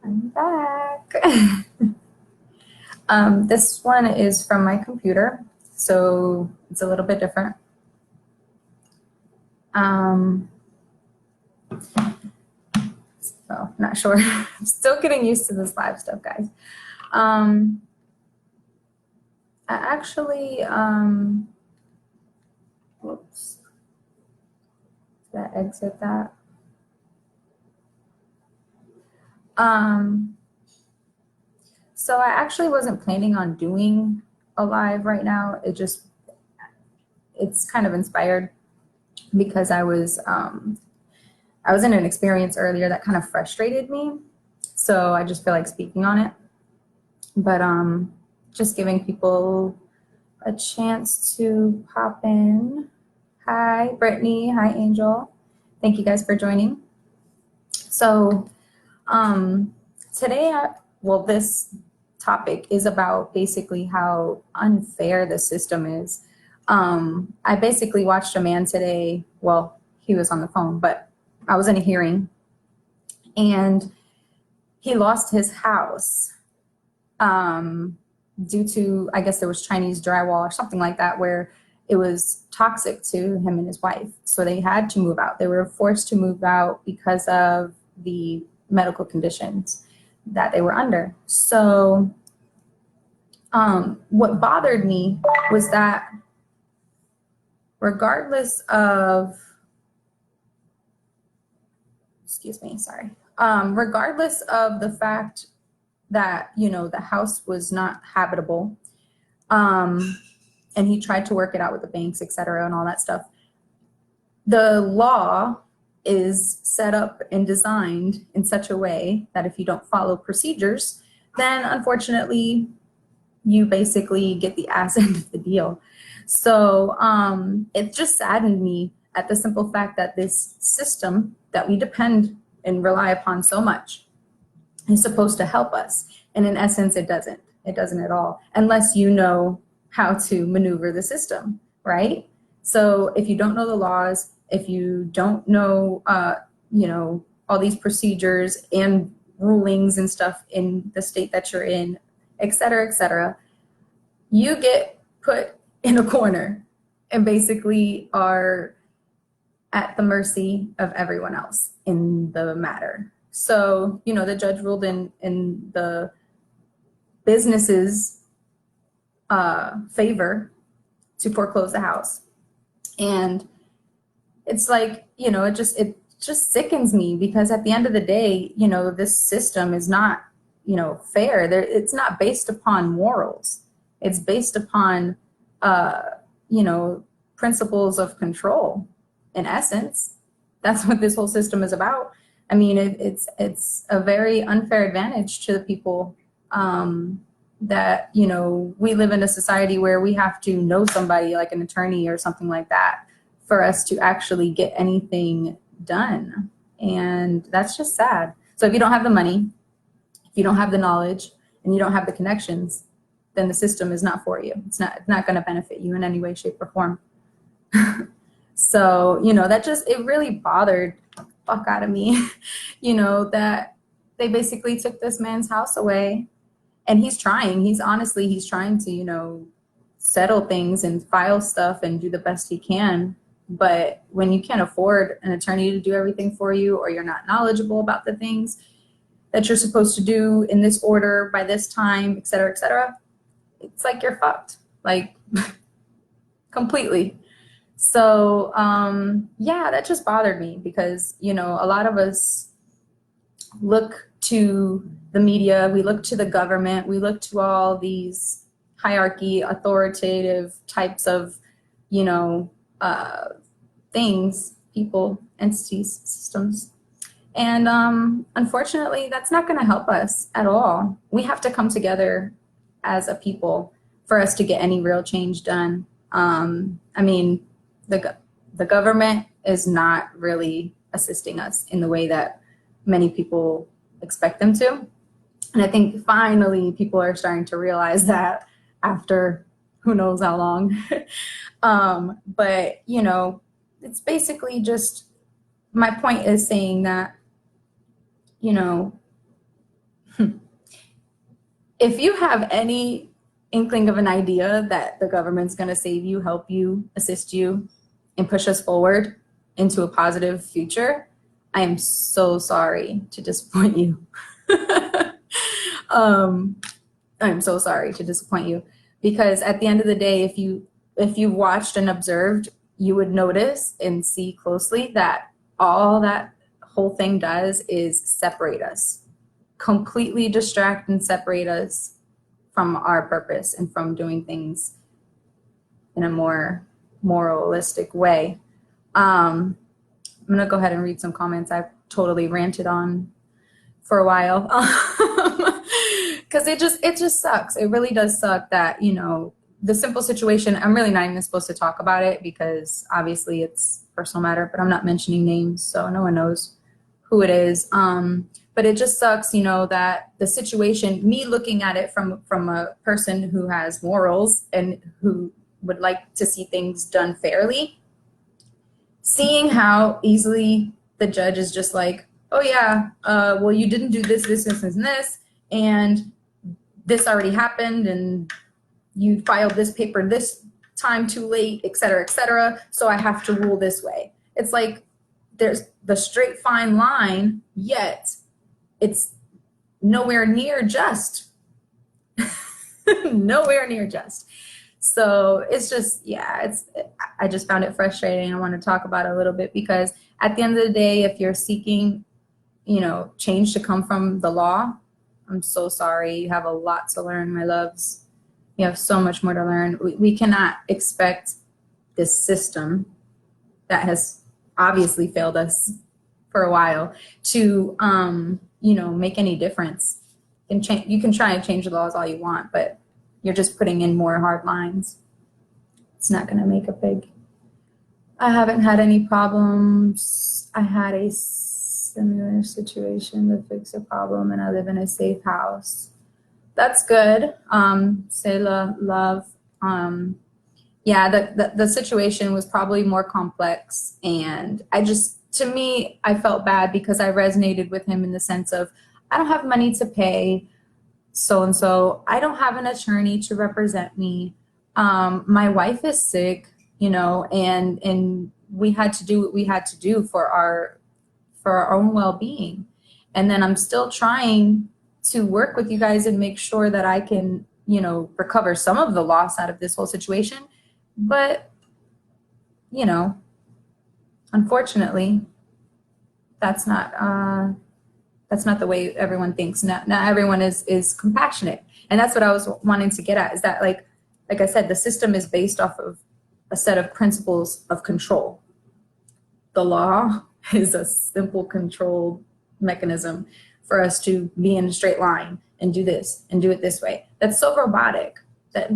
I'm back. This one is from my computer, so it's a little bit different. Um, so not sure. I'm still getting used to this live stuff, guys. Um, I actually, whoops, did I exit that? Um, so I actually wasn't planning on doing a live right now. It's kind of inspired because I was in an experience earlier that kind of frustrated me. So I just feel like speaking on it. But just giving people a chance to pop in. Hi, Brittany. Hi, Angel. Thank you guys for joining. So um, today, this topic is about basically how unfair the system is. I basically watched a man today. Well, he was on the phone, but I was in a hearing and he lost his house due to, I guess there was Chinese drywall or something like that, where it was toxic to him and his wife. So they had to move out. They were forced to move out because of the medical conditions that they were under. So what bothered me was that regardless of, excuse me, sorry, regardless of the fact that, you know, the house was not habitable, and he tried to work it out with the banks, et cetera, and all that stuff. The law is set up and designed in such a way that if you don't follow procedures, then unfortunately you basically get the ass end of the deal. So it just saddened me at the simple fact that this system that we depend and rely upon so much is supposed to help us. And in essence, it doesn't. It doesn't at all, unless you know how to maneuver the system, right? So if you don't know the laws, if you don't know, you know, all these procedures and rulings and stuff in the state that you're in, et cetera, you get put in a corner and basically are at the mercy of everyone else in the matter. So, you know, the judge ruled in the business's favor to foreclose the house. And it's like, you know, it just sickens me because at the end of the day, you know, this system is not, you know, fair. It's not based upon morals. It's based upon, you know, principles of control. In essence, that's what this whole system is about. I mean, it's a very unfair advantage to the people that, you know, we live in a society where we have to know somebody like an attorney or something like that for us to actually get anything done. And that's just sad. So if you don't have the money, if you don't have the knowledge, and you don't have the connections, then the system is not for you. It's not going to benefit you in any way, shape, or form. So, you know, it really bothered the fuck out of me, you know, that they basically took this man's house away. And he's trying, he's trying to, you know, settle things and file stuff and do the best he can. But when you can't afford an attorney to do everything for you, or you're not knowledgeable about the things that you're supposed to do in this order by this time, et cetera, it's like you're fucked, like completely. So yeah, that just bothered me because, you know, a lot of us look to the media, we look to the government, we look to all these hierarchy, authoritative types of, you know, things, people, entities, systems. And unfortunately, that's not going to help us at all. We have to come together as a people for us to get any real change done. I mean, the government is not really assisting us in the way that many people expect them to. And I think finally people are starting to realize that after who knows how long. But, you know, it's basically just, my point is saying that, you know, If you have any inkling of an idea that the government's going to save you, help you, assist you, and push us forward into a positive future, I am so sorry to disappoint you. um, I'm so sorry to disappoint you, because at the end of the day, if you watched and observed, you would notice and see closely that all that whole thing does is separate us, completely distract and separate us from our purpose and from doing things in a more moralistic way. I'm gonna go ahead and read some comments I've totally ranted on for a while. Because it just sucks. It really does suck that, you know, the simple situation, I'm really not even supposed to talk about it because obviously it's a personal matter, but I'm not mentioning names, so no one knows who it is. But it just sucks, you know, that the situation, me looking at it from a person who has morals and who would like to see things done fairly, seeing how easily the judge is just like, oh yeah, well, you didn't do this, this, this, and this, and this already happened, and you filed this paper this time too late, et cetera, so I have to rule this way. It's like there's the straight fine line, yet it's nowhere near just. Nowhere near just. So it's just, yeah, I just found it frustrating. I want to talk about it a little bit because at the end of the day, if you're seeking, you know, change to come from the law, I'm so sorry. You have a lot to learn, my loves. You have so much more to learn. We cannot expect this system that has obviously failed us for a while to, you know, make any difference. You can try and change the laws all you want, but you're just putting in more hard lines. It's not going to make a big. I haven't had any problems. I had a similar situation to fix a problem, and I live in a safe house. That's good. Selah, love. Yeah, the situation was probably more complex, and to me, I felt bad because I resonated with him in the sense of, I don't have money to pay so-and-so. I don't have an attorney to represent me. My wife is sick, you know, and we had to do what we had to do for our own well-being. And then I'm still trying to work with you guys and make sure that I can, you know, recover some of the loss out of this whole situation. But, you know, unfortunately, that's not the way everyone thinks. Not everyone is compassionate. And that's what I was wanting to get at, is that like I said, the system is based off of a set of principles of control. The law is a simple control mechanism for us to be in a straight line and do this and do it this way. That's so robotic. That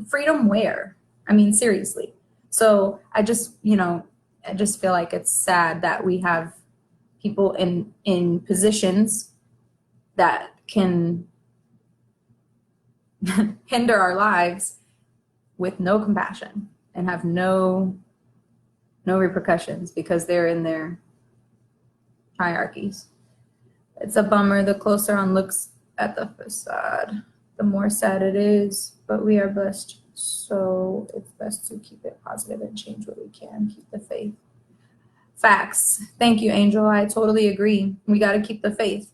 freedom where? I mean, seriously. So I just feel like it's sad that we have people in positions that can hinder our lives with no compassion and have no repercussions because they're in their hierarchies. It's a bummer. The closer one looks at the facade, the more sad it is, but we are blessed. So it's best to keep it positive and change what we can. Keep the faith. Facts. Thank you, Angel. I totally agree. We got to keep the faith.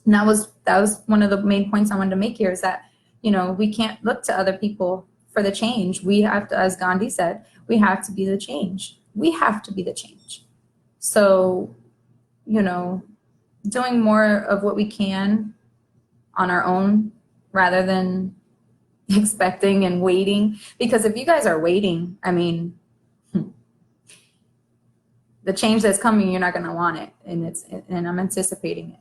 And that was one of the main points I wanted to make here, is that, you know, we can't look to other people for the change. We have to, as Gandhi said, we have to be the change. We have to be the change. So, you know, doing more of what we can on our own rather than expecting and waiting. Because if you guys are waiting, I mean, the change that's coming, you're not going to want it. And I'm anticipating it.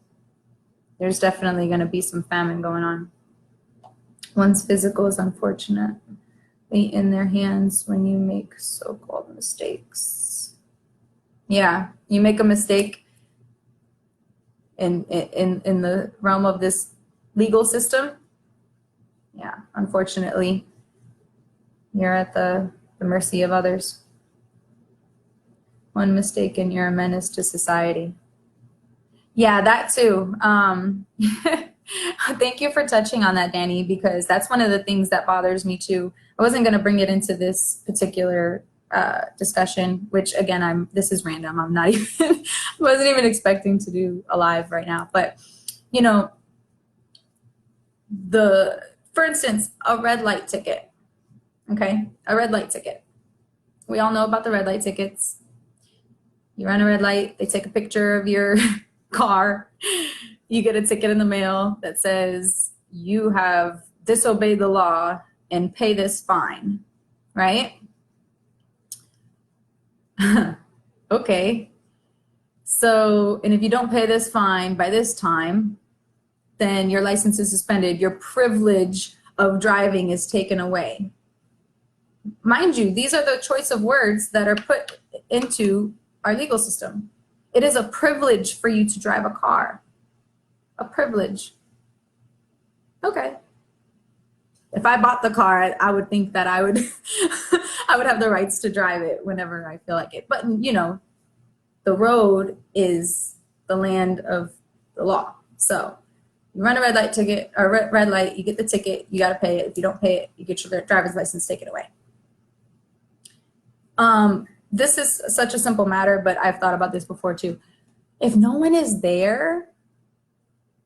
There's definitely going to be some famine going on. One's physical is unfortunately in their hands when you make so-called mistakes. Yeah, you make a mistake in the realm of this legal system. Yeah, unfortunately, you're at the mercy of others. One mistake and you're a menace to society. Yeah, that too. Thank you for touching on that, Danny, because that's one of the things that bothers me too. I wasn't going to bring it into this particular discussion, which again, this is random. I'm not even, I wasn't even expecting to do a live right now. But, you know, for instance, a red light ticket, okay? A red light ticket. We all know about the red light tickets. You run a red light, they take a picture of your car, you get a ticket in the mail that says you have disobeyed the law and pay this fine, right? Okay. So, and if you don't pay this fine by this time, then your license is suspended. Your privilege of driving is taken away. Mind you, these are the choice of words that are put into our legal system. It is a privilege for you to drive a car. A privilege. Okay. If I bought the car, I would think that I would I would have the rights to drive it whenever I feel like it. But you know, the road is the land of the law. So you run a red light ticket or red light, you get the ticket, you got to pay it. If you don't pay it, you get your driver's license taken away. This is such a simple matter, but I've thought about this before too. If no one is there,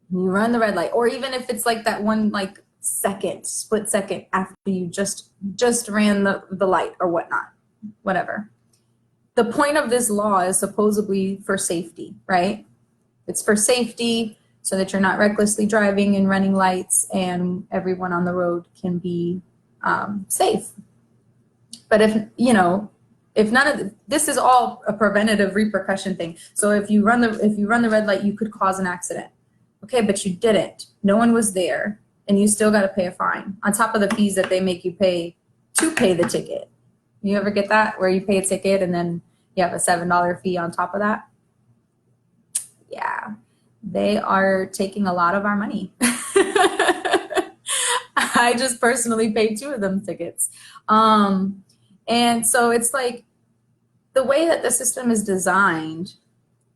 you run the red light, or even if it's like that one like split second after you just ran the light or whatnot, whatever. The point of this law is supposedly for safety, right? It's for safety so that you're not recklessly driving and running lights and everyone on the road can be safe. But if, you know, if none of this is all a preventative repercussion thing. So if you run the red light, you could cause an accident. Okay, but you didn't. No one was there, and you still got to pay a fine on top of the fees that they make you pay to pay the ticket. You ever get that where you pay a ticket and then you have a $7 fee on top of that? Yeah, they are taking a lot of our money. I just personally paid 2 of them tickets. And so it's like the way that the system is designed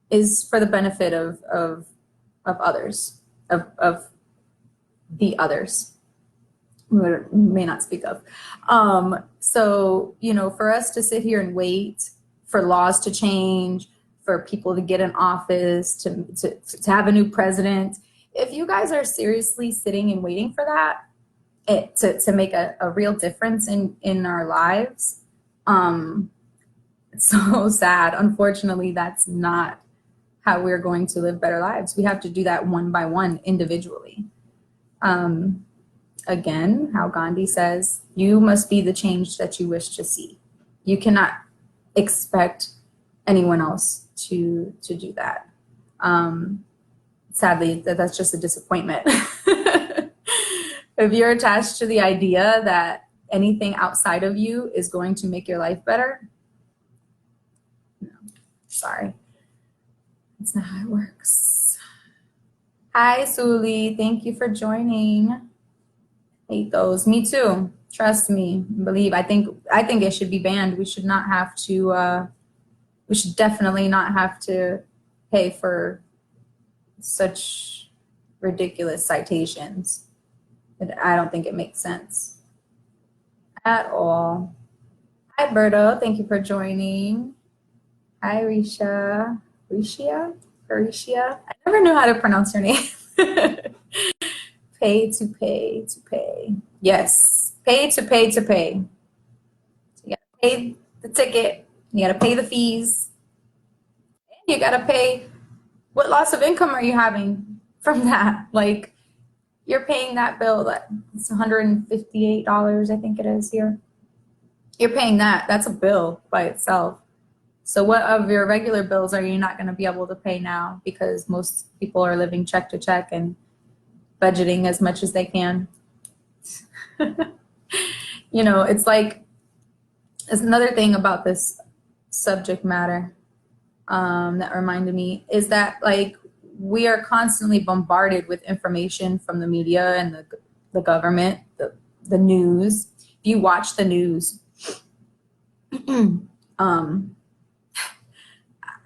is for the benefit of others, of the others who may not speak of. So, you know, for us to sit here and wait for laws to change, for people to get in office, to have a new president, if you guys are seriously sitting and waiting for that, to make a real difference in our lives, it's so sad. Unfortunately, that's not how we're going to live better lives. We have to do that one by one individually. Again, how Gandhi says, you must be the change that you wish to see. You cannot expect anyone else to do that. Sadly, that's just a disappointment. If you're attached to the idea that anything outside of you is going to make your life better, no, sorry. That's not how it works. Hi, Suli. Thank you for joining. Hate those. Me too. Trust me. Believe. I think it should be banned. We should not have to. We should definitely not have to pay for such ridiculous citations. I don't think it makes sense at all. Hi, Berto. Thank you for joining. Hi, Risha. Risha? I never knew how to pronounce her name. Pay to pay to pay. Yes. Pay to pay to pay. So you gotta pay the ticket. You gotta pay the fees. And you gotta pay what loss of income are you having from that? Like, you're paying that bill that it's $158, I think it is here. You're paying that. That's a bill by itself. So what of your regular bills are you not going to be able to pay now because most people are living check to check and budgeting as much as they can? You know, it's like, it's another thing about this subject matter that reminded me is that, like, we are constantly bombarded with information from the media and the government, the news. If you watch the news,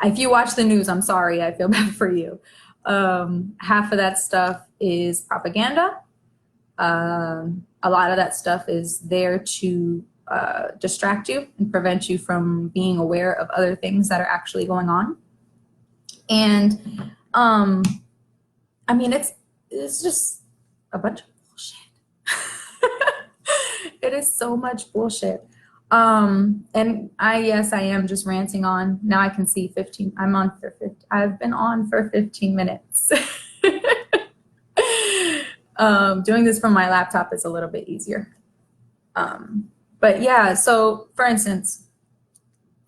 if you watch the news, I'm sorry, I feel bad for you. Half of that stuff is propaganda. A lot of that stuff is there to distract you and prevent you from being aware of other things that are actually going on. And I mean, it's just a bunch of bullshit. It is so much bullshit. And yes, I am just ranting on. Now I can see 15. I've been on for 15 minutes. Doing this from my laptop is a little bit easier. But yeah, so for instance,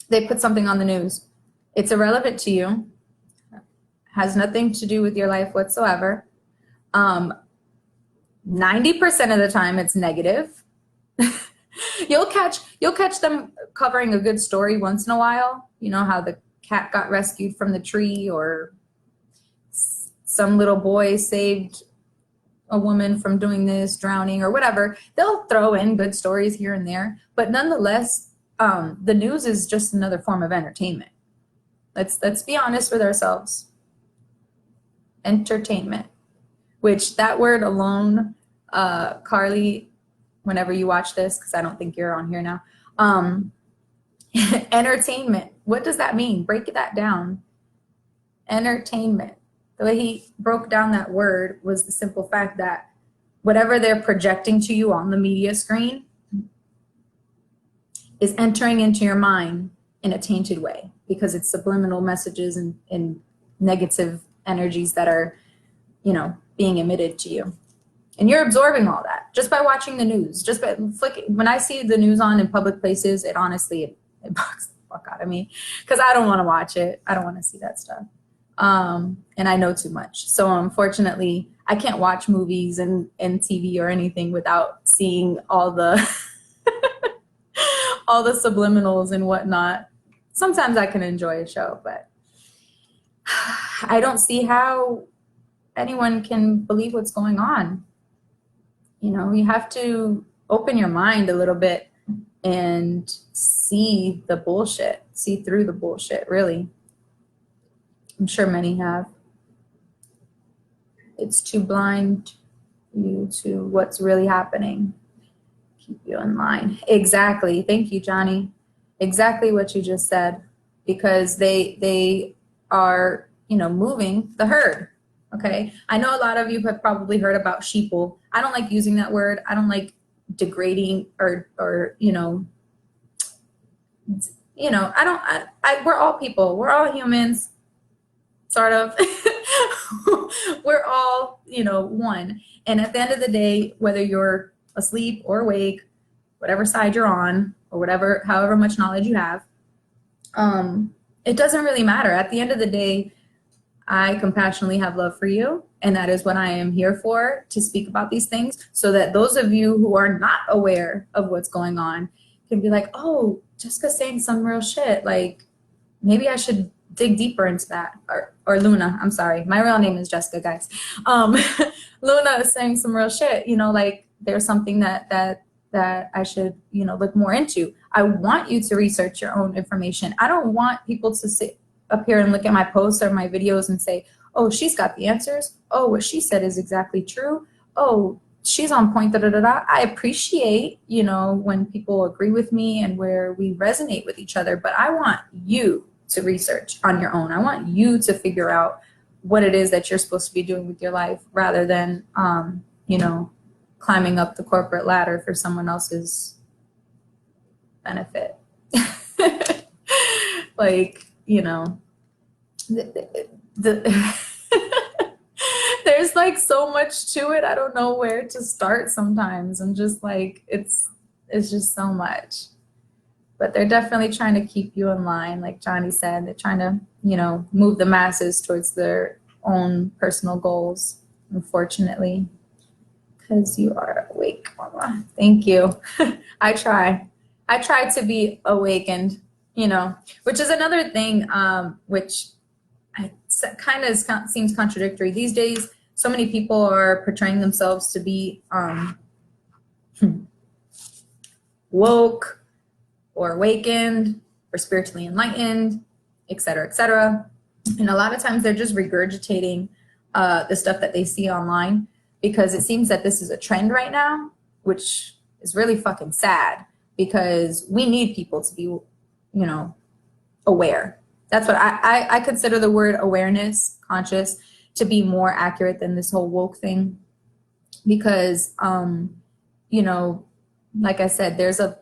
they put something on the news. It's irrelevant to you, has nothing to do with your life whatsoever. 90% of the time it's negative. You'll catch them covering a good story once in a while. You know, how the cat got rescued from the tree, or some little boy saved a woman from doing this, drowning, or whatever. They'll throw in good stories here and there, but nonetheless, the news is just another form of entertainment. Let's be honest with ourselves. Entertainment, which that word alone, Carly, whenever you watch this, because I don't think you're on here now, entertainment, what does that mean? Break that down. Entertainment. The way he broke down that word was the simple fact that whatever they're projecting to you on the media screen is entering into your mind in a tainted way, because it's subliminal messages and negative energies that are, being emitted to you. And you're absorbing all that just by watching the news, just by flicking. When I see the news on in public places, it honestly, it bugs the fuck out of me, because I don't want to watch it. I don't want to see that stuff. And I know too much. So unfortunately, I can't watch movies and TV or anything without seeing all the all the subliminals and whatnot. Sometimes I can enjoy a show, but I don't see how anyone can believe what's going on. You have to open your mind a little bit and see the bullshit, see through the bullshit, really. I'm sure many have. It's to blind you to what's really happening. Keep you in line. Exactly. Thank you, Johnny. Exactly what you just said. Because they are, moving the herd. Okay. I know a lot of you have probably heard about sheeple. I don't like using that word. I don't like degrading or we're all people. We're all humans. Sort of. We're all, one. And at the end of the day, whether you're asleep or awake, whatever side you're on, or however much knowledge you have, it doesn't really matter. At the end of the day, I compassionately have love for you. And that is what I am here for, to speak about these things, so that those of you who are not aware of what's going on can be like, oh, Jessica's saying some real shit. Like, maybe I should dig deeper into that. Or Luna, I'm sorry. My real name is Jessica, guys. Luna is saying some real shit, like there's something that I should, look more into. I want you to research your own information. I don't want people to sit up here and look at my posts or my videos and say, oh, she's got the answers. Oh, what she said is exactly true. Oh, she's on point, da da da da. I appreciate, when people agree with me and where we resonate with each other, but I want you to research on your own. I want you to figure out what it is that you're supposed to be doing with your life, rather than, climbing up the corporate ladder for someone else's benefit. Like, there's like so much to it. I don't know where to start sometimes. I'm just like, it's just so much. But they're definitely trying to keep you in line. Like Johnny said, they're trying to, move the masses towards their own personal goals, unfortunately. Because you are awake, Mama. Thank you. I try to be awakened, which is another thing, which kind of seems contradictory. These days, so many people are portraying themselves to be woke or awakened or spiritually enlightened, et cetera, et cetera. And a lot of times they're just regurgitating the stuff that they see online, because it seems that this is a trend right now, which is really fucking sad, because we need people to be, aware. That's what I consider the word awareness, conscious, to be more accurate than this whole woke thing. Because, like I said, there's a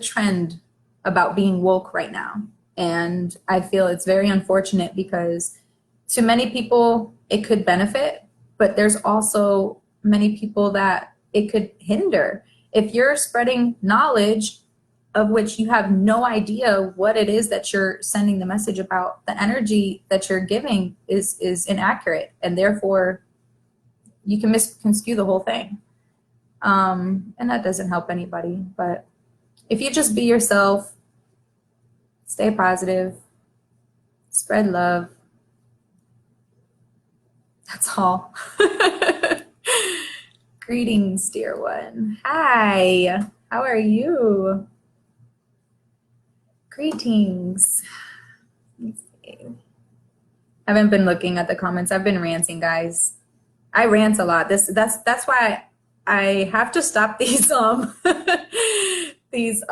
trend about being woke right now. And I feel it's very unfortunate, because to many people it could benefit, but there's also many people that it could hinder. If you're spreading knowledge of which you have no idea what it is that you're sending the message about, the energy that you're giving is inaccurate, and therefore you can misconstrue the whole thing. And that doesn't help anybody. But if you just be yourself, stay positive, spread love, that's all. Greetings, dear one. Hi, how are you? Greetings. Let me see. I haven't been looking at the comments. I've been ranting, guys. I rant a lot. That's why I have to stop these these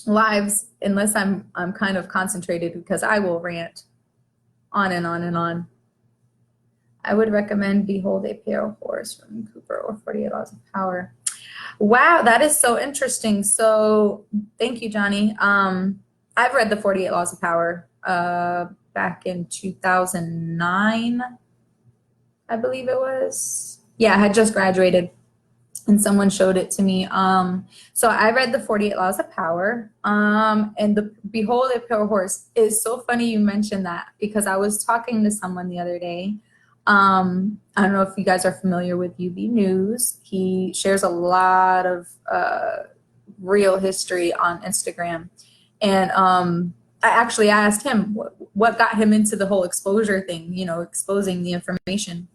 lives unless I'm kind of concentrated, because I will rant on and on and on. I would recommend Behold a Pale Horse from Cooper or 48 Laws of Power. Wow, that is so interesting. So thank you, Johnny. I've read the 48 Laws of Power back in 2009, I believe it was. Yeah, I had just graduated and someone showed it to me. So I read the 48 Laws of Power, and the Behold a Pale Horse is so funny you mentioned that, because I was talking to someone the other day. I don't know if you guys are familiar with UB News. He shares a lot of real history on Instagram. And I actually asked him what got him into the whole exposure thing, exposing the information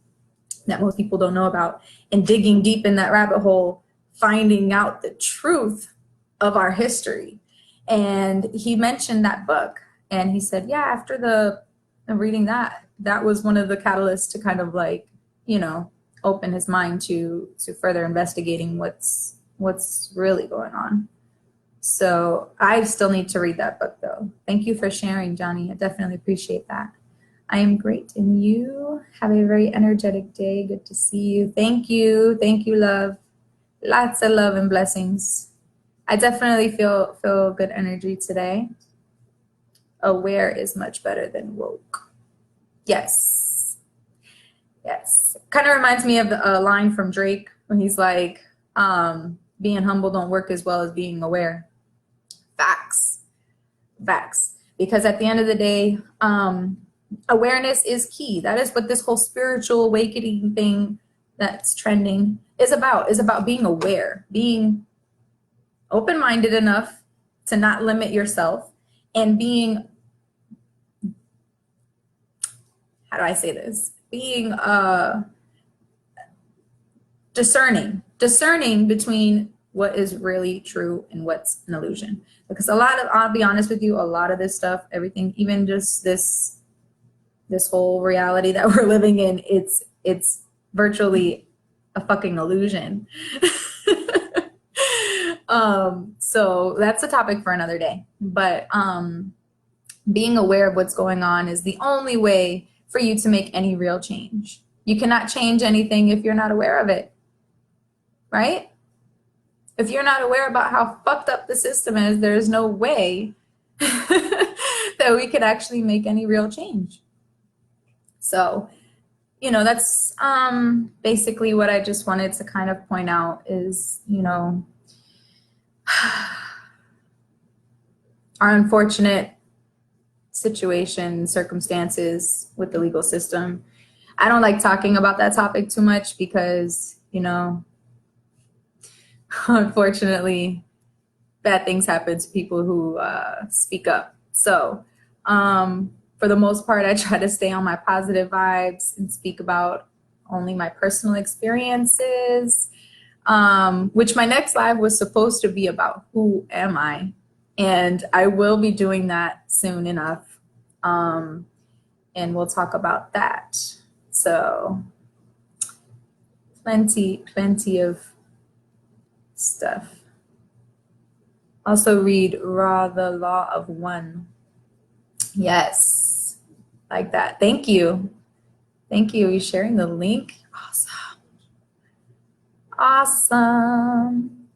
that most people don't know about, and digging deep in that rabbit hole, finding out the truth of our history. And he mentioned that book, and he said, yeah, after reading that was one of the catalysts to kind of open his mind to further investigating what's really going on. So I still need to read that book, though. Thank you for sharing, Johnny. I definitely appreciate that. I am great, and you have a very energetic day. Good to see you. Thank you, love. Lots of love and blessings. I definitely feel good energy today. Aware is much better than woke. Yes. Kind of reminds me of a line from Drake when he's like, being humble don't work as well as being aware. Facts. Because at the end of the day, awareness is key. That is what this whole spiritual awakening thing that's trending is about being aware, being open-minded enough to not limit yourself, and being, how do I say this? Being discerning between what is really true and what's an illusion. Because I'll be honest with you, a lot of this stuff, everything, even just this whole reality that we're living in, it's virtually a fucking illusion. So that's a topic for another day. But being aware of what's going on is the only way for you to make any real change. You cannot change anything if you're not aware of it, right? If you're not aware about how fucked up the system is, there's no way that we could actually make any real change. So, that's basically what I just wanted to kind of point out is, our unfortunate circumstances with the legal system. I don't like talking about that topic too much because, unfortunately, bad things happen to people who speak up. So for the most part, I try to stay on my positive vibes and speak about only my personal experiences, which my next live was supposed to be about who am I? And I will be doing that soon enough. And we'll talk about that. So plenty of stuff. Also read Raw, the Law of One. Yes, like that. Thank you. Thank you. Are you sharing the link? Awesome. Awesome.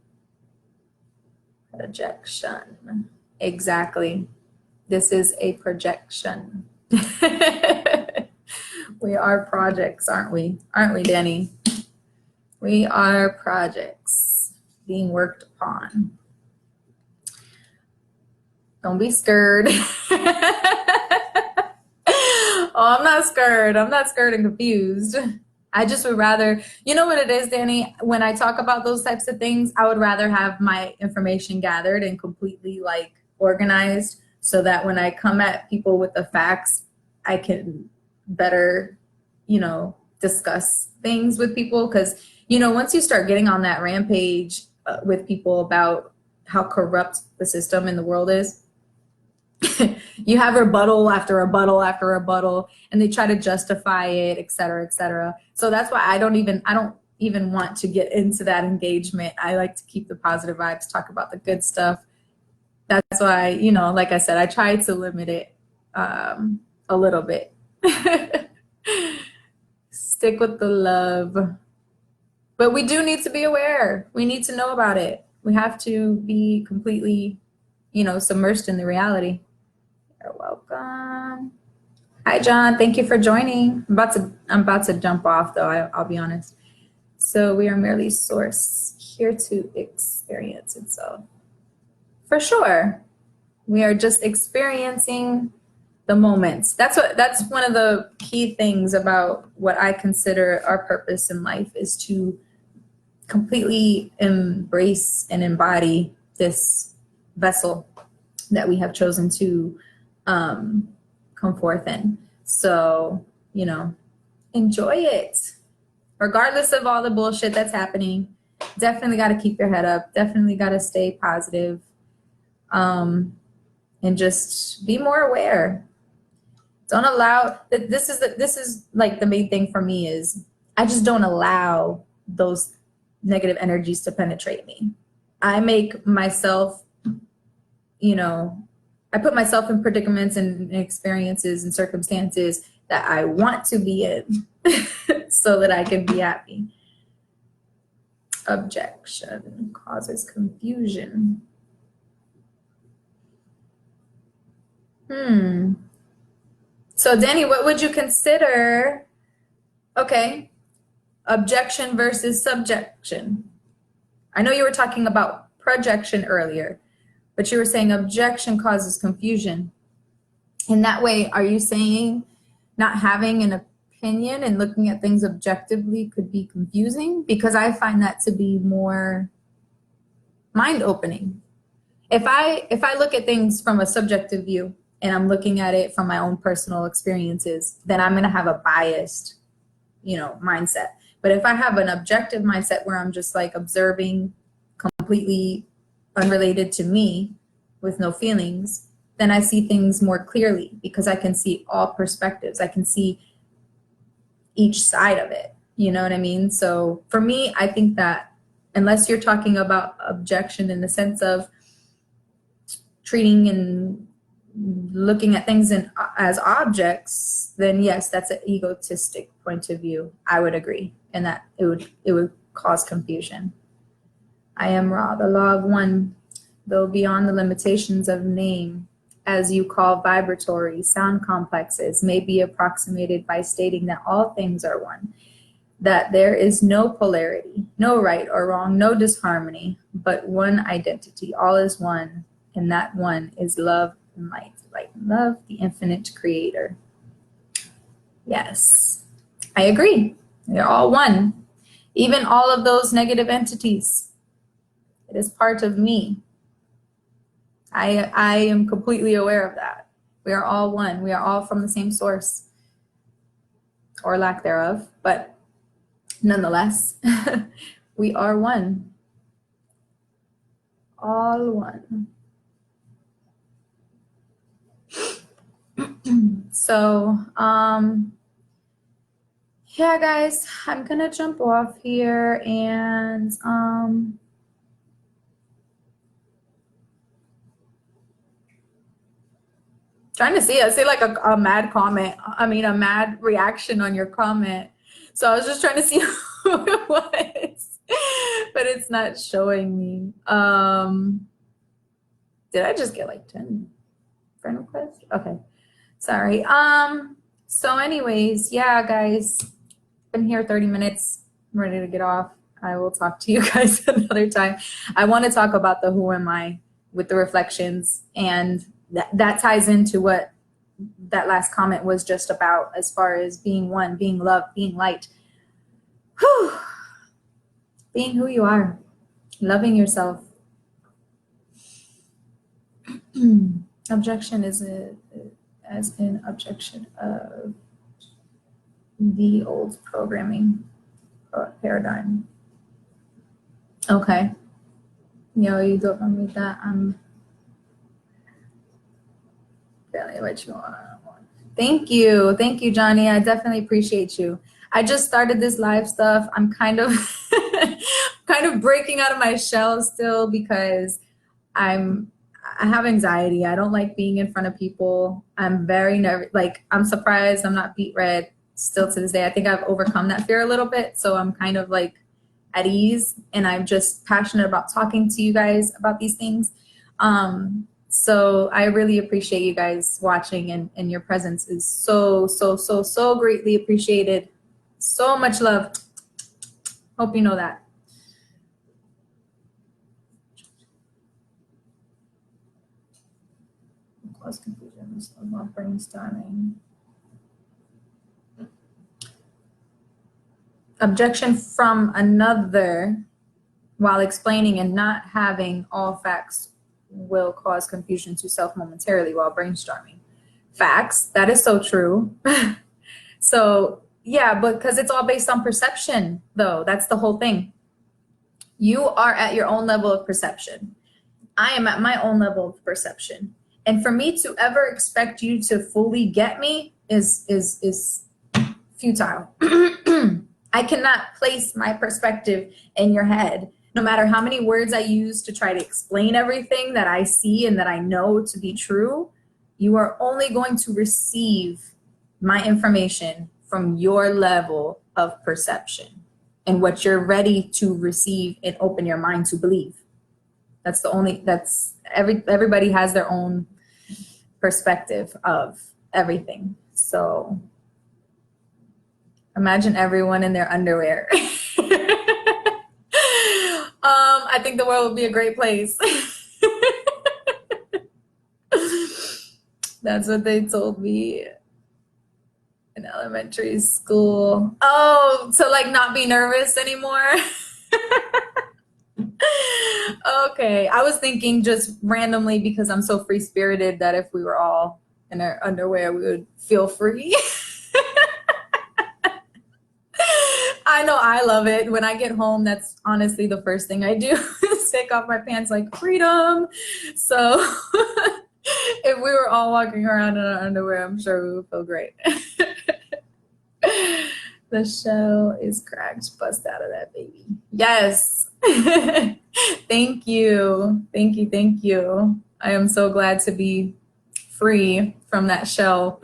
Projection. Exactly. This is a projection. We are projects, aren't we? Aren't we, Danny? We are projects being worked upon. Don't be scared. Oh, I'm not scared. I'm not scared and confused. I just would rather, you know what it is, Danny? When I talk about those types of things, I would rather have my information gathered and completely like organized so that when I come at people with the facts, I can better, you know, discuss things with people. Because, you know, once you start getting on that rampage with people about how corrupt the system in the world is, you have rebuttal after rebuttal after rebuttal, and they try to justify it, et cetera, et cetera. So that's why I don't even want to get into that engagement. I like to keep the positive vibes, talk about the good stuff. That's why, you know, like I said, I try to limit it a little bit. Stick with the love. But we do need to be aware. We need to know about it. We have to be completely, you know, submersed in the reality. You're welcome. Hi, John. Thank you for joining. I'm about to jump off, though. I'll be honest. So we are merely source here to experience itself. For sure. We are just experiencing the moments. That's one of the key things about what I consider our purpose in life is to completely embrace and embody this vessel that we have chosen to come forth in. So, you know, enjoy it. Regardless of all the bullshit that's happening, definitely got to keep your head up. Definitely got to stay positive, and just be more aware. Don't allow, this is like the main thing for me is I just don't allow those negative energies to penetrate me. I make myself, you know, I put myself in predicaments and experiences and circumstances that I want to be in so that I can be happy. Objection causes confusion. So Danny, what would you consider, okay, objection versus subjection? I know you were talking about projection earlier, but you were saying objection causes confusion. In that way, are you saying not having an opinion and looking at things objectively could be confusing? Because I find that to be more mind-opening. If I look at things from a subjective view and I'm looking at it from my own personal experiences, then I'm going to have a biased, you know, mindset. But if I have an objective mindset where I'm just like observing completely unrelated to me with no feelings, then I see things more clearly because I can see all perspectives. I can see each side of it. You know what I mean? So for me, I think that unless you're talking about objection in the sense of treating and looking at things as objects, then yes, that's an egotistic point of view. I would agree, and that it would cause confusion. I am Ra, the law of one, though beyond the limitations of name, as you call vibratory sound complexes, may be approximated by stating that all things are one, that there is no polarity, no right or wrong, no disharmony, but one identity. All is one, and that one is love and light. Light and love, the infinite creator. Yes, I agree. They're all one. Even all of those negative entities. It is part of me. I am completely aware of that. We are all one. We are all from the same source, or lack thereof, but nonetheless, we are one. All one. So, Yeah, guys, I'm gonna jump off here and trying to see. I see like a mad comment. I mean, a mad reaction on your comment. So I was just trying to see who it was, but it's not showing me. Did I just get like 10 friend requests? Okay, sorry. So anyways, yeah, guys, been here 30 minutes. I'm ready to get off. I will talk to you guys another time. I want to talk about the who am I with the reflections, and that ties into what that last comment was just about, as far as being one, being love, being light. Whew. Being who you are, loving yourself. Objection is as in objection of the old programming paradigm. Okay. Yo, you don't want that. I'm really what you want. Thank you, Johnny. I definitely appreciate you. I just started this live stuff. I'm kind of kind of breaking out of my shell still, because I have anxiety. I don't like being in front of people. I'm very nervous. Like, I'm surprised I'm not beet red still to this day. I think I've overcome that fear a little bit. So I'm kind of like at ease, and I'm just passionate about talking to you guys about these things. So I really appreciate you guys watching, and your presence is so greatly appreciated. So much love. Hope you know that. Cause confusion about brainstorming. Objection from another while explaining and not having all facts will cause confusion to self momentarily while brainstorming. Facts. That is so true. So yeah, but because it's all based on perception, though. That's the whole thing. You are at your own level of perception. I am at my own level of perception. And for me to ever expect you to fully get me is futile. I cannot place my perspective in your head. No matter how many words I use to try to explain everything that I see and that I know to be true, you are only going to receive my information from your level of perception and what you're ready to receive and open your mind to believe. Everybody has their own perspective of everything. So imagine everyone in their underwear. I think the world would be a great place. That's what they told me in elementary school. Oh, to like not be nervous anymore. Okay, I was thinking just randomly, because I'm so free spirited, that if we were all in our underwear, we would feel free. I know I love it. When I get home, that's honestly the first thing I do is take off my pants, like freedom. So if we were all walking around in our underwear, I'm sure we would feel great. The show is cracked. Bust out of that, baby. Yes. Thank you. Thank you. Thank you. I am so glad to be free from that shell.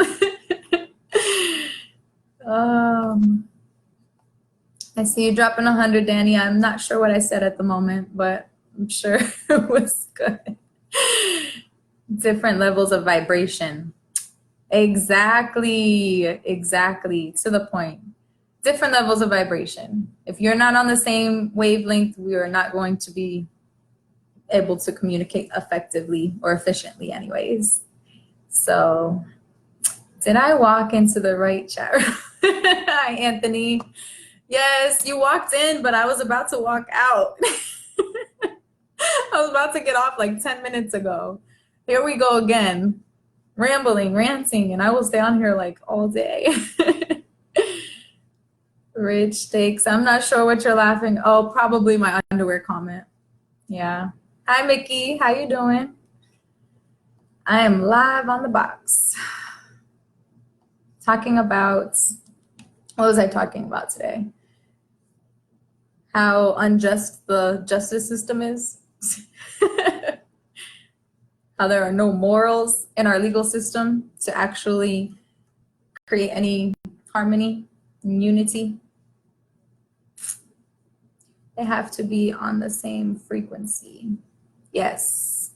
I see you dropping 100, Danny. I'm not sure what I said at the moment, but I'm sure it was good. Different levels of vibration. Exactly. To the point. Different levels of vibration. If you're not on the same wavelength, we are not going to be able to communicate effectively or efficiently anyways. So did I walk into the right chat room? Hi, Anthony. Yes, you walked in, but I was about to walk out. I was about to get off like 10 minutes ago. Here we go again. Rambling, ranting, and I will stay on here like all day. Rich takes. I'm not sure what you're laughing. Oh, probably my underwear comment. Yeah. Hi, Mickey. How you doing? I am live on the box. Talking about What was I talking about today? How unjust the justice system is. How there are no morals in our legal system to actually create any harmony and unity. They have to be on the same frequency. Yes.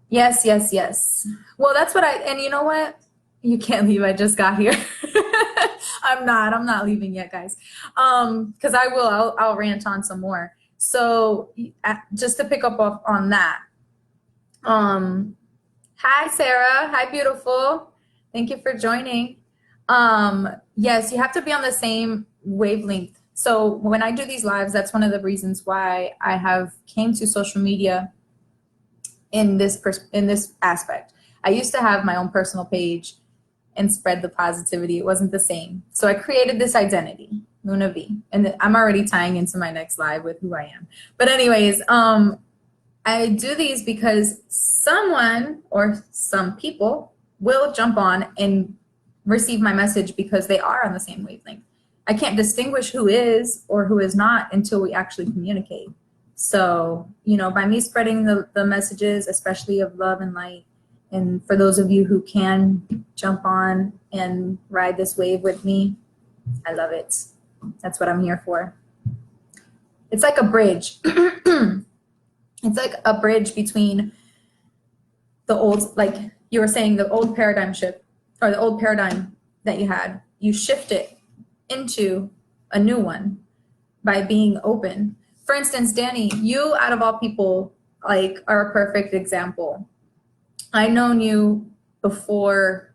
Yes, yes, yes. Well, that's what and you know what? You can't leave. I just got here. I'm not leaving yet, guys. Because I'll rant on some more. So just to pick up on that. Hi, Sarah. Hi, beautiful. Thank you for joining. Yes, you have to be on the same wavelength. So when I do these lives, that's one of the reasons why I have came to social media in this aspect. I used to have my own personal page and spread the positivity. It wasn't the same. So I created this identity, Luna V. And I'm already tying into my next live with who I am. But anyways, I do these because someone or some people will jump on and receive my message because they are on the same wavelength. I can't distinguish who is or who is not until we actually communicate. So, you know, by me spreading the messages, especially of love and light, and for those of you who can jump on and ride this wave with me, I love it. That's what I'm here for. It's like a bridge. It's like a bridge between the old, like you were saying, the old paradigm shift, or the old paradigm that you had. You shift it into a new one by being open. For instance, Danny, you out of all people, like, are a perfect example. I've known you before,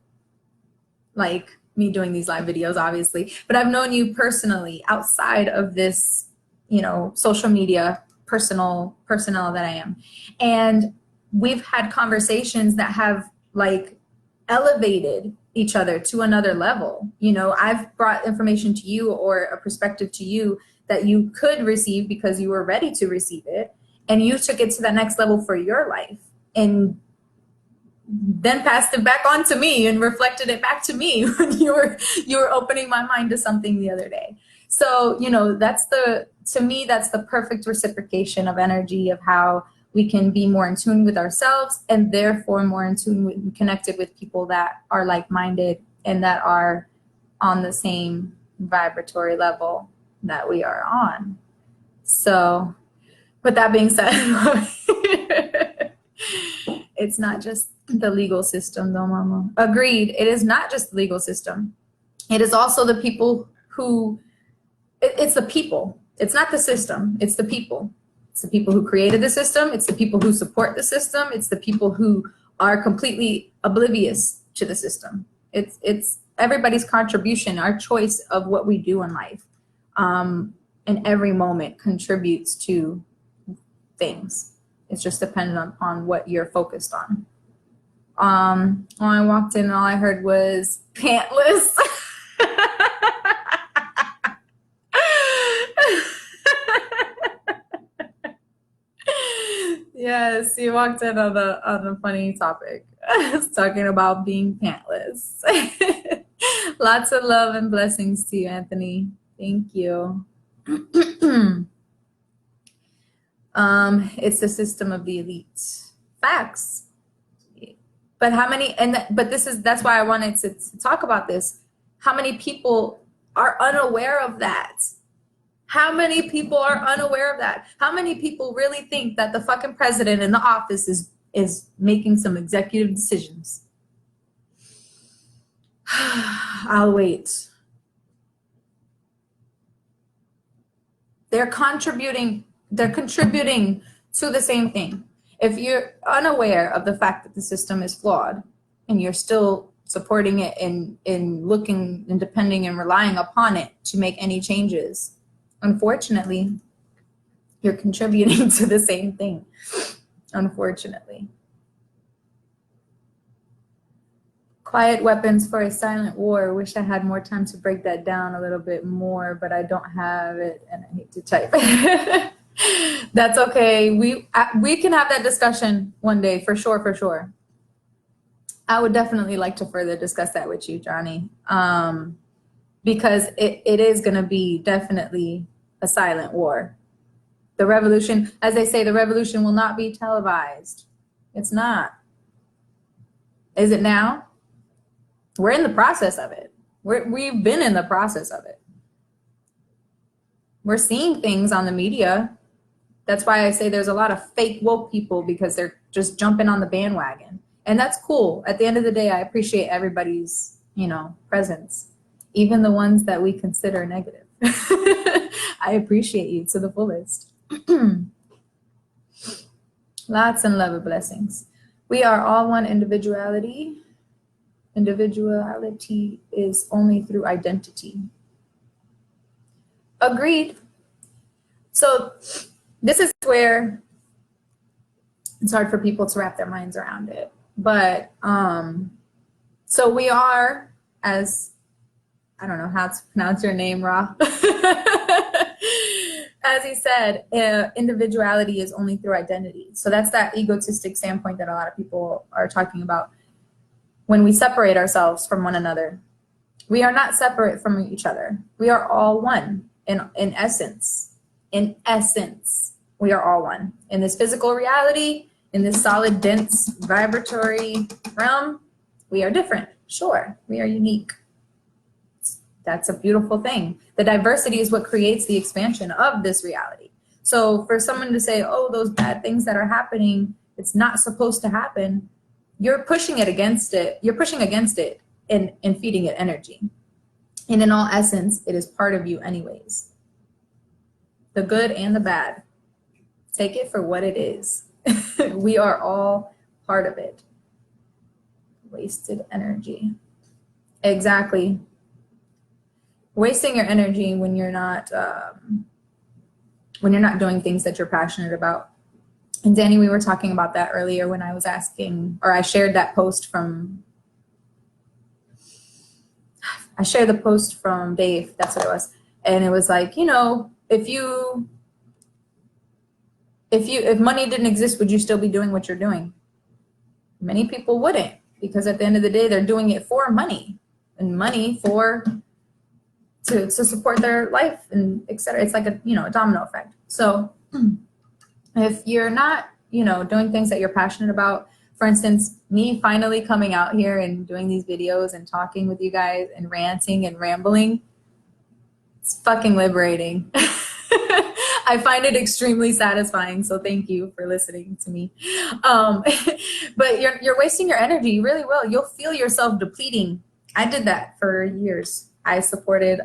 like, me doing these live videos, obviously, but I've known you personally outside of this, you know, social media personnel that I am. And we've had conversations that have, like, elevated each other to another level. You know, I've brought information to you or a perspective to you that you could receive because you were ready to receive it, and you took it to the next level for your life and then passed it back on to me and reflected it back to me when you were opening my mind to something the other day. So, you know, to me, that's the perfect reciprocation of energy, of how we can be more in tune with ourselves and therefore more in tune with, connected with people that are like-minded and that are on the same vibratory level that we are on. So with that being said, it's not just the legal system though, mama. Agreed. It is not just the legal system. It is also the people who, it's the people. It's not the system. It's the people. It's the people who created the system. It's the people who support the system. It's the people who are completely oblivious to the system. It's everybody's contribution, our choice of what we do in life. And every moment contributes to things. It's just dependent on what you're focused on. When I walked in, all I heard was pantless. Yes, you walked in on a funny topic. I was talking about being pantless. Lots of love and blessings to you, Anthony. Thank you. It's the system of the elite. Facts. But how many, that's why I wanted to talk about this. How many people are unaware of that? How many people are unaware of that? How many people really think that the fucking president in the office is making some executive decisions? I'll wait. They're contributing to the same thing. If you're unaware of the fact that the system is flawed and you're still supporting it and looking and depending and relying upon it to make any changes, unfortunately, you're contributing to the same thing, unfortunately. Quiet weapons for a silent war. Wish I had more time to break that down a little bit more, but I don't have it and I hate to type it. That's okay. We can have that discussion one day, for sure, for sure. I would definitely like to further discuss that with you, Johnny. because it is going to be definitely a silent war. The revolution, as they say, the revolution will not be televised. It's not. Is it now? We're in the process of it. We've been in the process of it. We're seeing things on the media. That's why I say there's a lot of fake woke people, because they're just jumping on the bandwagon. And that's cool. At the end of the day, I appreciate everybody's, presence, even the ones that we consider negative. I appreciate you to the fullest. Lots and love and blessings. We are all one individuality. Individuality is only through identity. Agreed. So this is where it's hard for people to wrap their minds around it. But so we are, as I don't know how to pronounce your name, Ra. As he said, individuality is only through identity. So that's that egotistic standpoint that a lot of people are talking about. When we separate ourselves from one another, we are not separate from each other. We are all one in essence. In essence, we are all one. In this physical reality, in this solid, dense, vibratory realm, we are different. Sure, we are unique. That's a beautiful thing. The diversity is what creates the expansion of this reality. So for someone to say, oh, those bad things that are happening, it's not supposed to happen, you're pushing it against it. You're pushing against it and feeding it energy. And in all essence, it is part of you anyways. The good and the bad. Take it for what it is. We are all part of it. Wasted energy. Exactly. Wasting your energy when you're not doing things that you're passionate about. And Danny, we were talking about that earlier when I was asking, or I shared that post from, Dave, that's what it was. And it was like, if money didn't exist, would you still be doing what you're doing? Many people wouldn't, because at the end of the day, they're doing it for money, and money to support their life, and et cetera. It's like a domino effect. So if you're not, doing things that you're passionate about, for instance, me finally coming out here and doing these videos and talking with you guys and ranting and rambling, it's fucking liberating. I find it extremely satisfying. So thank you for listening to me. But you're wasting your energy. You really will. You'll feel yourself depleting. I did that for years. I supported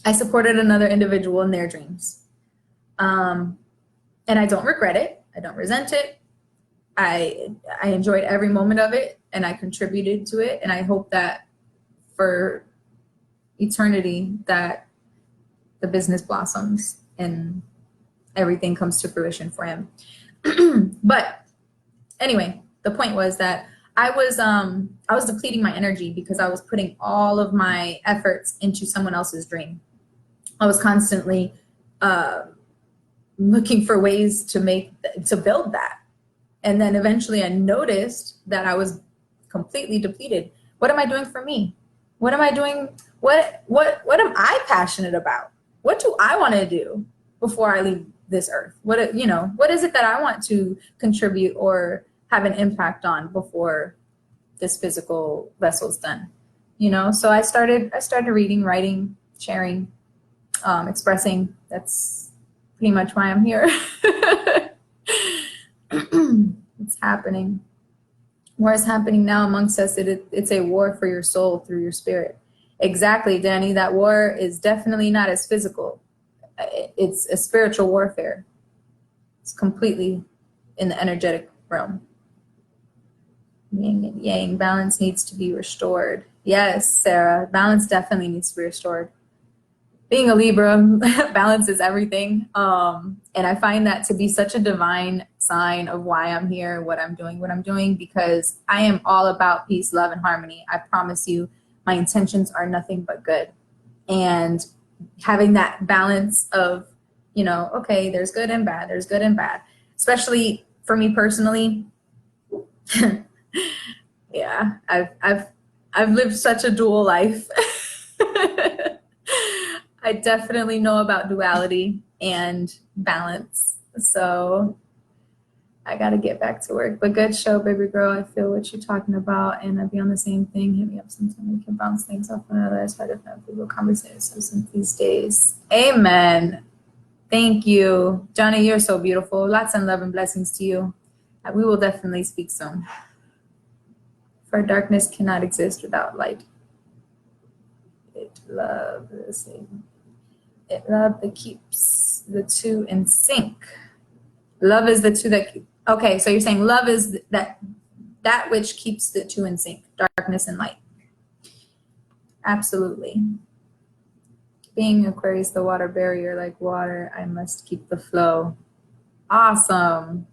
another individual in their dreams. And I don't regret it. I don't resent it. I enjoyed every moment of it, and I contributed to it. And I hope that for eternity that the business blossoms and everything comes to fruition for him. But anyway, the point was that I was depleting my energy because I was putting all of my efforts into someone else's dream. I was constantly looking for ways to build that. And then eventually I noticed that I was completely depleted. What am I doing for me? What am I doing? What am I passionate about? What do I want to do before I leave this earth? What is it that I want to contribute or have an impact on before this physical vessel is done? So I started reading, writing, sharing, expressing. That's pretty much why I'm here. It's happening. What is happening now amongst us, it's a war for your soul through your spirit. Exactly, Danny. That war is definitely not as physical. It's a spiritual warfare. It's completely in the energetic realm. Yin and yang, balance needs to be restored. Yes, Sarah, balance definitely needs to be restored. Being a Libra, balance is everything. And I find that to be such a divine sign of why I'm here, what I'm doing, because I am all about peace, love, and harmony. I promise you, my intentions are nothing but good. And having that balance of, okay, there's good and bad, especially for me personally. Yeah, I've lived such a dual life. I definitely know about duality and balance. So I got to get back to work. But good show, baby girl. I feel what you're talking about. And I'd be on the same thing. Hit me up sometime. We can bounce things off one another. It's hard to have people conversations these days. Amen. Thank you. Johnny, you're so beautiful. Lots of love and blessings to you. We will definitely speak soon. For darkness cannot exist without light. It love the same. It love that keeps the two in sync. Love is the two that, okay, so you're saying love is that which keeps the two in sync, darkness and light. Absolutely. Being Aquarius, the water barrier, like water, I must keep the flow. Awesome.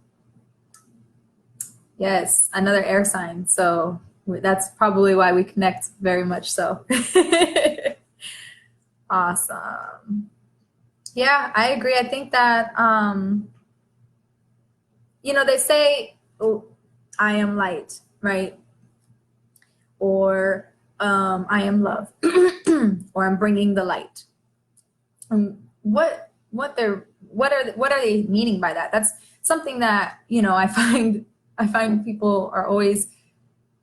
Yes, another air sign. So that's probably why we connect very much so. Awesome. Yeah, I agree. I think that, you know, they say, oh, I am light, right? Or I am love, or I'm bringing the light. What are they meaning by that? That's something that, you know, I find people are always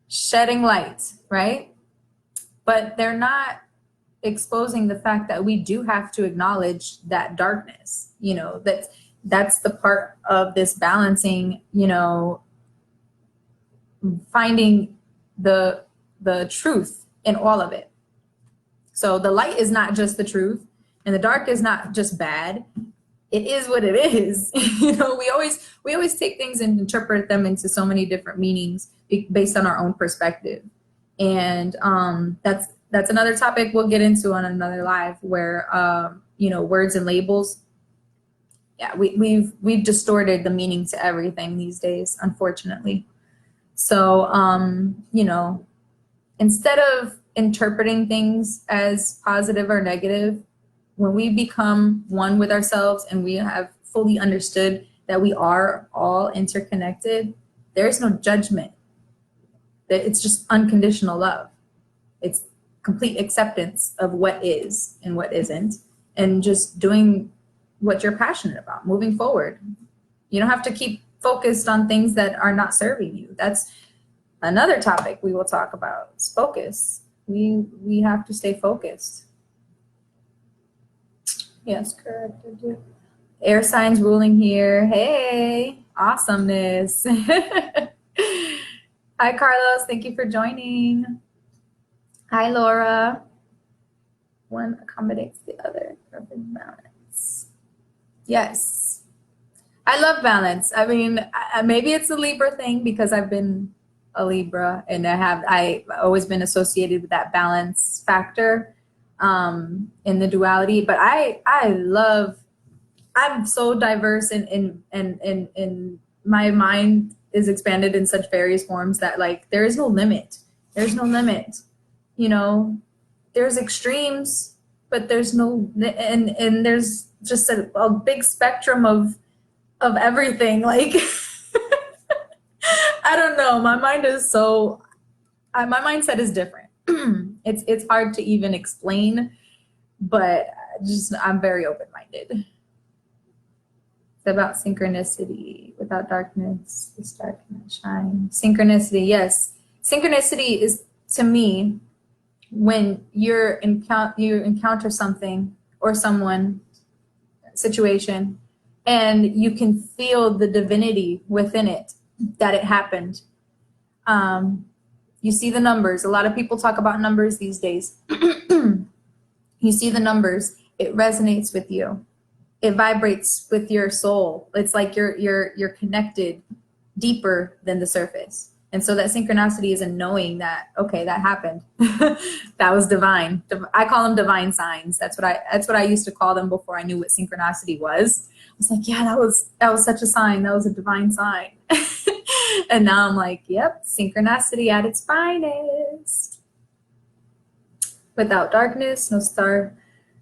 shedding light, right? But they're not exposing the fact that we do have to acknowledge that darkness, you know, that's the part of this balancing, you know, finding the truth in all of it. So the light is not just the truth, and the dark is not just bad. It is what it is. You know, we always take things and interpret them into so many different meanings based on our own perspective. And that's another topic we'll get into on another live, where you know, words and labels. Yeah, we've distorted the meaning to everything these days, unfortunately. So you know, instead of interpreting things as positive or negative, when we become one with ourselves and we have fully understood that we are all interconnected, there's no judgment. It's just unconditional love. It's complete acceptance of what is and what isn't, and just doing what you're passionate about, moving forward. You don't have to keep focused on things that are not serving you. That's another topic we will talk about. It's focus. We have to stay focused. Yes, correct. I do. Air signs ruling here. Hey, awesomeness. Hi, Carlos. Thank you for joining. Hi, Laura. One accommodates the other. Perfect balance. Yes. I love balance. I mean, maybe it's a Libra thing because I've been a Libra and I've always been associated with that balance factor in the duality. But I'm so diverse and my mind is expanded in such various forms that, like, there is no limit. There's no limit. You know, there's extremes, but there's no, and there's just a big spectrum of everything. Like, I don't know. My mind is so, my mindset is different. It's hard to even explain, but I'm very open-minded. It's about synchronicity. Without darkness, the star cannot shine. Synchronicity, yes. Synchronicity is, to me, when you encounter something or someone, situation, and you can feel the divinity within it, that it happened. You see the numbers. A lot of people talk about numbers these days. You see the numbers. It resonates with you. It vibrates with your soul. It's like you're connected deeper than the surface. And so that synchronicity is in knowing that, okay, that happened. That was divine. I call them divine signs. That's what I used to call them before I knew what synchronicity was. I was like, yeah, that was such a sign. That was a divine sign. And now I'm like, yep, synchronicity at its finest. Without darkness, no star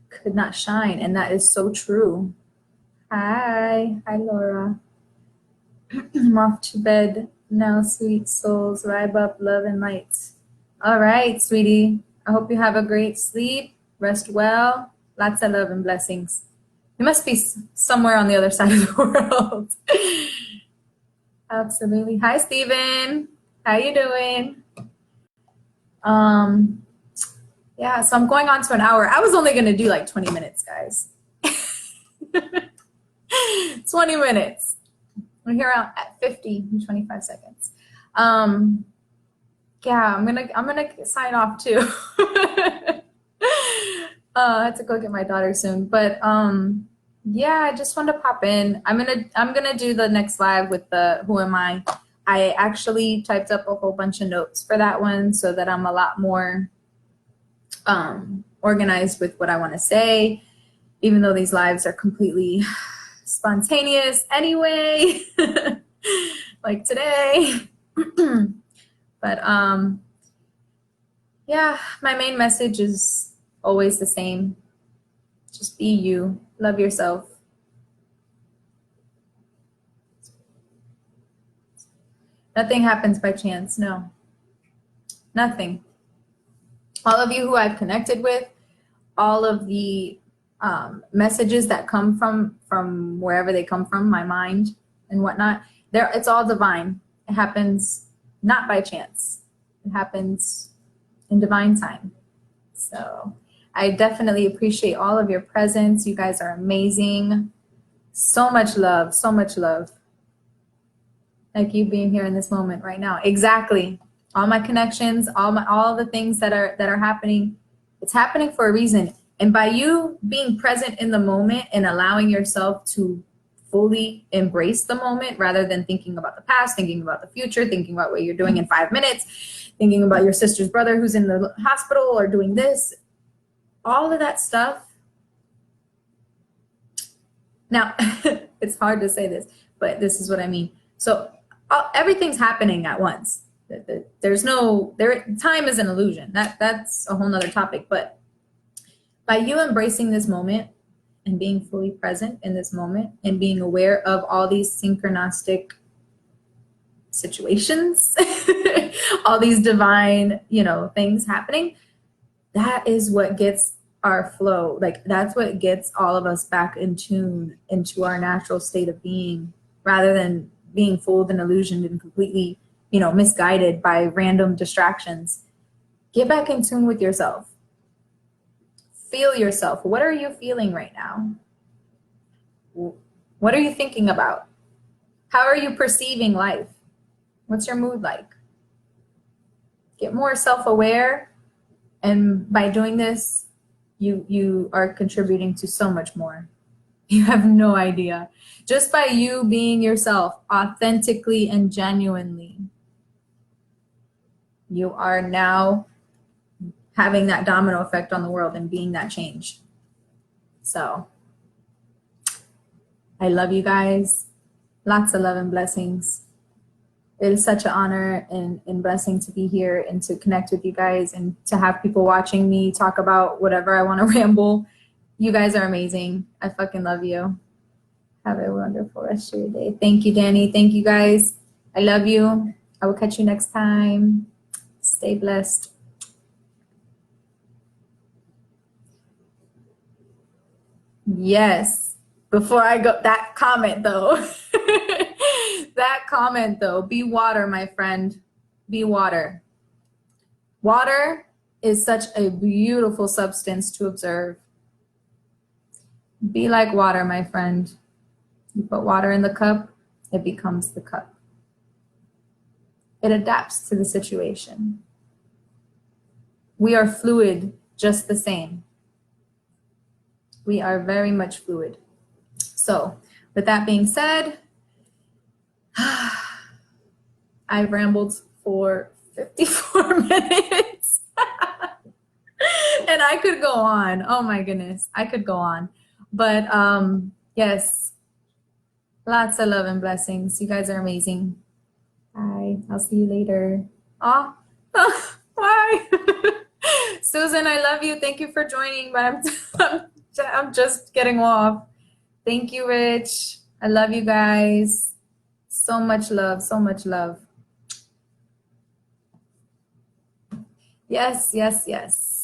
could not shine. And that is so true. Hi, Laura. I'm off to bed now, sweet souls. Vibe up, love and light. All right, sweetie. I hope you have a great sleep. Rest well. Lots of love and blessings. You must be somewhere on the other side of the world. Absolutely. Hi, Stephen. How you doing? Yeah, so I'm going on to an hour. I was only going to do like 20 minutes, guys. 20 minutes. We're here at 50 and 25 seconds. Yeah, I'm gonna sign off too. I have to go get my daughter soon, but yeah, I just wanted to pop in. I'm gonna do the next live with the Who Am I. I actually typed up a whole bunch of notes for that one so that I'm a lot more organized with what I want to say, even though these lives are completely spontaneous anyway, like today. But yeah, my main message is always the same. Just be you. Love yourself. Nothing happens by chance. No. Nothing. All of you who I've connected with, all of the messages that come from wherever they come from, my mind and whatnot, it's all divine. It happens not by chance. It happens in divine time. So I definitely appreciate all of your presence. You guys are amazing. So much love, so much love. Like you being here in this moment right now. Exactly. All my connections, all the things that are happening, it's happening for a reason. And by you being present in the moment and allowing yourself to fully embrace the moment rather than thinking about the past, thinking about the future, thinking about what you're doing in 5 minutes, thinking about your sister's brother who's in the hospital or doing this, all of that stuff. Now, it's hard to say this, but this is what I mean. So everything's happening at once. Time is an illusion. That's a whole nother topic. But by you embracing this moment and being fully present in this moment and being aware of all these synchronistic situations, all these divine, things happening, that is what gets our flow. Like that's what gets all of us back in tune into our natural state of being, rather than being fooled and illusioned and completely, misguided by random distractions. Get back in tune with yourself. Feel yourself. What are you feeling right now? What are you thinking about? How are you perceiving life? What's your mood like? Get more self-aware, and by doing this, you are contributing to so much more. You have no idea. Just by you being yourself authentically and genuinely, you are now having that domino effect on the world and being that change. So I love you guys. Lots of love and blessings. It is such an honor and blessing to be here and to connect with you guys and to have people watching me talk about whatever I want to ramble. You guys are amazing. I fucking love you. Have a wonderful rest of your day. Thank you, Danny. Thank you, guys. I love you. I will catch you next time. Stay blessed. Yes. Before I go, that comment though. That comment though. Be water, my friend. Be water. Water is such a beautiful substance to observe. Be like water, my friend. You put water in the cup, it becomes the cup. It adapts to the situation. We are fluid just the same. We are very much fluid. So, with that being said, I've rambled for 54 minutes. And I could go on. Oh my goodness, I could go on. But yes, lots of love and blessings. You guys are amazing. Bye. I'll see you later. Oh, why? Susan, I love you. Thank you for joining, but I'm just getting off. Thank you, Rich. I love you guys. So much love, so much love. Yes, yes, yes.